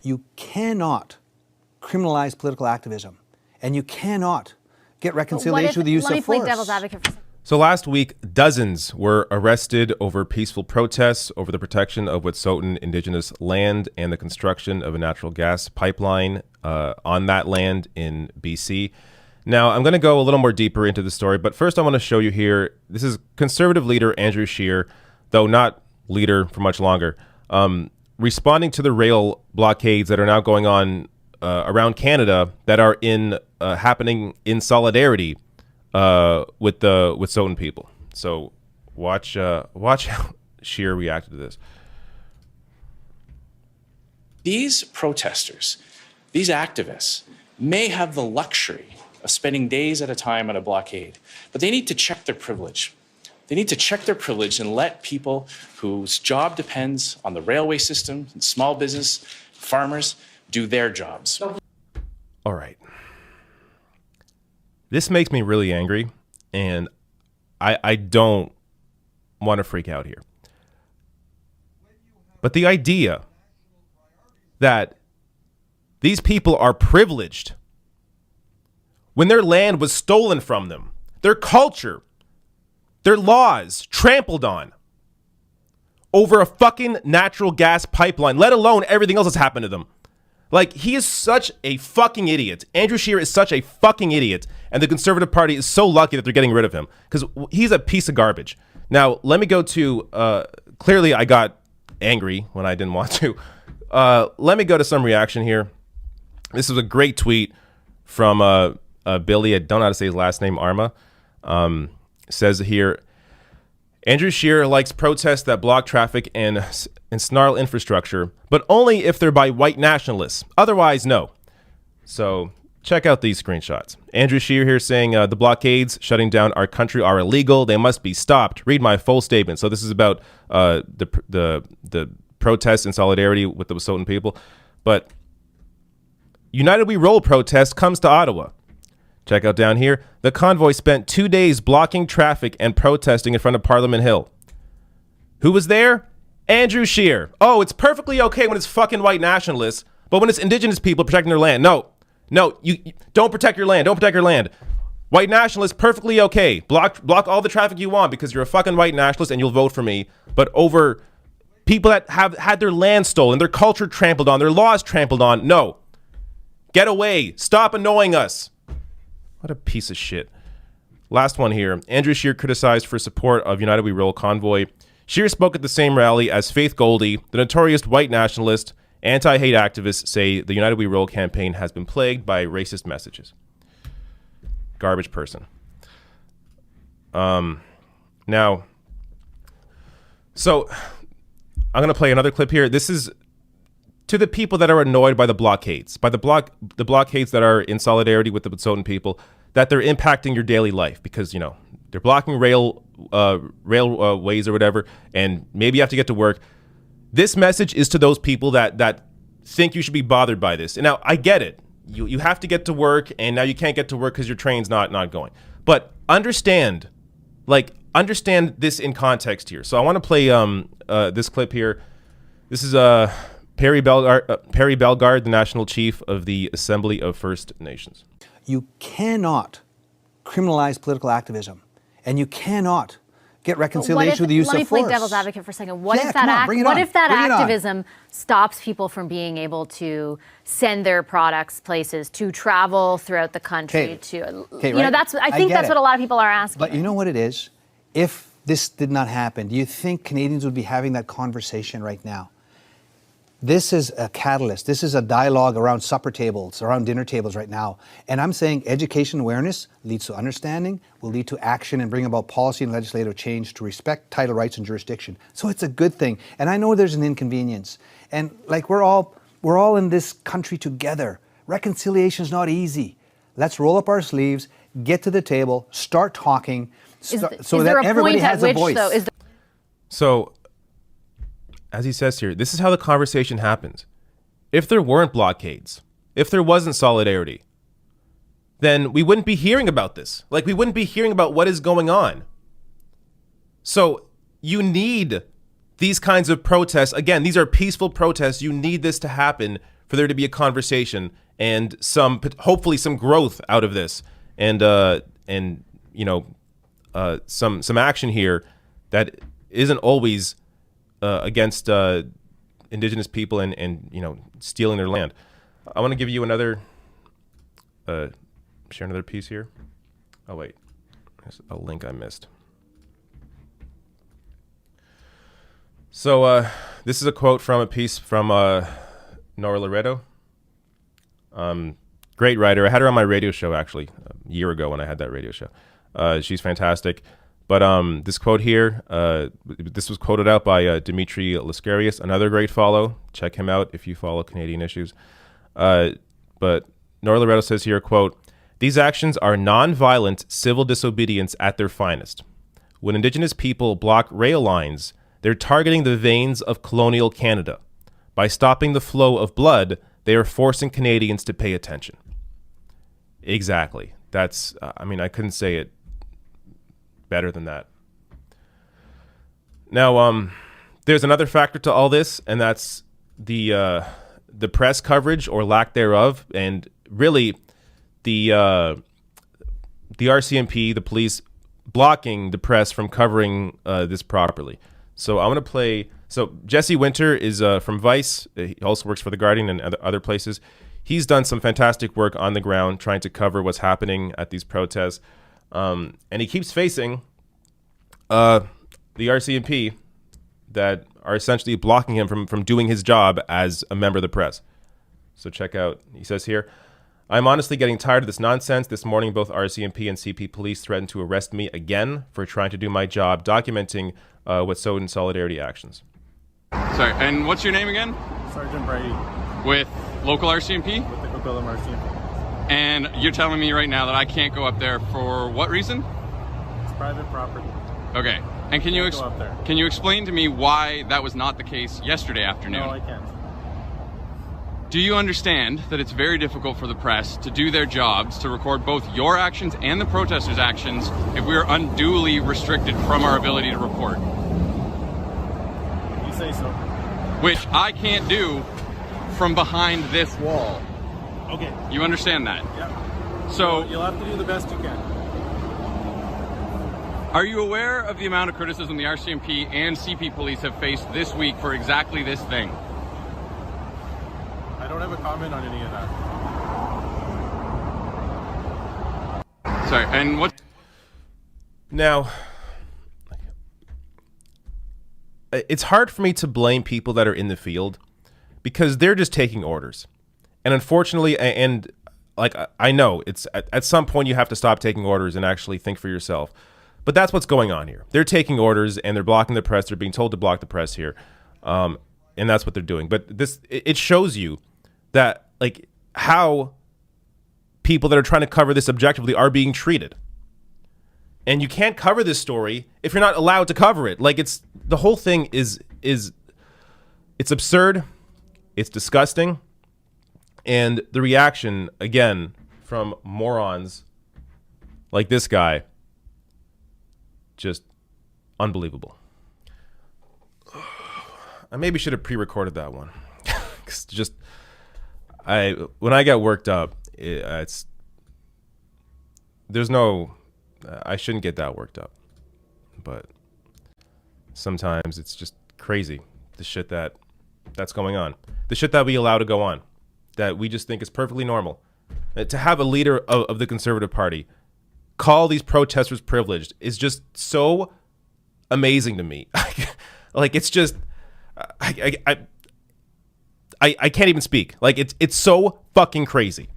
You cannot criminalize political activism, and you cannot get reconciliation with the use of force. Let me play devil's advocate for a second. So last week, dozens were arrested over peaceful protests over the protection of Wet'suwet'en Indigenous land and the construction of a natural gas pipeline on that land in BC. Now, I'm going to go a little more deeper into the story, but first I want to show you here. This is Conservative leader Andrew Scheer, though not leader for much longer, responding to the rail blockades that are now going on around Canada that are happening in solidarity with the Wet'suwet'en people. So watch how Scheer reacted to this. These protesters, these activists, may have the luxury of spending days at a time on a blockade, but they need to check their privilege. They need to check their privilege and let people whose job depends on the railway system, and small business, farmers, do their jobs. All right. This makes me really angry, and I don't want to freak out here. But the idea that these people are privileged when their land was stolen from them, their culture, their laws trampled on over a fucking natural gas pipeline, let alone everything else that's happened to them. Like, he is such a fucking idiot. Andrew Scheer is such a fucking idiot. And the Conservative Party is so lucky that they're getting rid of him because he's a piece of garbage. Now, let me go to, clearly I got angry when I didn't want to. Let me go to some reaction here. This is a great tweet from Billy. I don't know how to say his last name, Arma. Says here, Andrew Scheer likes protests that block traffic and snarl infrastructure, but only if they're by white nationalists. Otherwise, no. So check out these screenshots. Andrew Scheer here saying the blockades shutting down our country are illegal. They must be stopped. Read my full statement. So this is about the protests in solidarity with the Wet'suwet'en people. But United We Roll protest comes to Ottawa. Check out down here. The convoy spent 2 days blocking traffic and protesting in front of Parliament Hill. Who was there? Andrew Scheer. Oh, it's perfectly okay when it's fucking white nationalists, but when it's Indigenous people protecting their land, no, you don't protect your land. Don't protect your land. White nationalists, perfectly okay. Block all the traffic you want because you're a fucking white nationalist and you'll vote for me. But over people that have had their land stolen, their culture trampled on, their laws trampled on, no. Get away. Stop annoying us. What a piece of shit. Last one here. Andrew Scheer criticized for support of United We Roll convoy. Scheer spoke at the same rally as Faith Goldie, the notorious white nationalist. Anti-hate activists say the United We Roll campaign has been plagued by racist messages. Garbage person. Now, so I'm going to play another clip here. This is to the people that are annoyed by the blockades, by the blockades that are in solidarity with the Wet'suwet'en people, that they're impacting your daily life because, you know, they're blocking railways or whatever, and maybe you have to get to work. This message is to those people that think you should be bothered by this. And now I get it. You have to get to work, and now you can't get to work because your train's not going. But understand this in context here. So I want to play this clip here. This is Perry Bellegarde, the National Chief of the Assembly of First Nations. You cannot criminalize political activism, and you cannot get reconciliation with the use of force. Let me play devil's advocate for a second. What if that activism stops people from being able to send their products places, to travel throughout the country? I think that's what a lot of people are asking. But you know what it is? If this did not happen, do you think Canadians would be having that conversation right now? This is a catalyst. This is a dialogue around supper tables, around dinner tables right now. And I'm saying education awareness leads to understanding, will lead to action and bring about policy and legislative change to respect title rights and jurisdiction. So it's a good thing. And I know there's an inconvenience. And like we're all in this country together. Reconciliation is not easy. Let's roll up our sleeves, get to the table, start talking, so that everybody has a voice. So, as he says here, this is how the conversation happens. If there weren't blockades, if there wasn't solidarity, then we wouldn't be hearing about this. Like, we wouldn't be hearing about what is going on. So you need these kinds of protests. Again, these are peaceful protests. You need this to happen for there to be a conversation and hopefully some growth out of this, and some action here that isn't always against Indigenous people and stealing their land. I want to give you another share another piece here. Oh wait, there's a link I missed. So this is a quote from a piece from Nora Loreto. Great writer. I had her on my radio show actually a year ago when I had that radio show. She's fantastic. But this quote here, this was quoted out by Dimitri Lascarius, another great follow. Check him out if you follow Canadian issues. But Nora Loreto says here, quote, "These actions are non-violent civil disobedience at their finest. When Indigenous people block rail lines, they're targeting the veins of colonial Canada. By stopping the flow of blood, they are forcing Canadians to pay attention." Exactly. That's, I couldn't say it better than that. Now, there's another factor to all this, and that's the press coverage or lack thereof, and really the RCMP, the police, blocking the press from covering this properly. So I want to play. So Jesse Winter is from Vice. He also works for The Guardian and other places. He's done some fantastic work on the ground trying to cover what's happening at these protests. And he keeps facing the RCMP that are essentially blocking him from doing his job as a member of the press. So check out, he says here, "I'm honestly getting tired of this nonsense. This morning, both RCMP and CP police threatened to arrest me again for trying to do my job, documenting what sowed in solidarity actions." Sorry, and what's your name again? Sergeant Brady. With local RCMP? With the Coquitlam RCMP. And you're telling me right now that I can't go up there for what reason? It's private property. Okay. And can you explain to me why that was not the case yesterday afternoon? No, I can't. Do you understand that it's very difficult for the press to do their jobs, to record both your actions and the protesters' actions, if we are unduly restricted from our ability to report? You say so. Which I can't do from behind this wall. Okay. You understand that? Yeah. So you'll have to do the best you can. Are you aware of the amount of criticism the RCMP and CP police have faced this week for exactly this thing? I don't have a comment on any of that. Sorry, and what? Now, it's hard for me to blame people that are in the field because they're just taking orders. And unfortunately, I know it's at some point you have to stop taking orders and actually think for yourself. But that's what's going on here. They're taking orders and they're blocking the press. They're being told to block the press here. And that's what they're doing. But it shows you that how people that are trying to cover this objectively are being treated. And you can't cover this story if you're not allowed to cover it. The whole thing is it's absurd. It's disgusting. And the reaction, again, from morons like this guy, just unbelievable. I maybe should have pre-recorded that one. When I get worked up, I shouldn't get that worked up. But sometimes it's just crazy, the shit that's going on. The shit that we allow to go on, that we just think is perfectly normal. To have a leader of the Conservative Party call these protesters privileged is just so amazing to me. It's just, I can't even speak. It's so fucking crazy.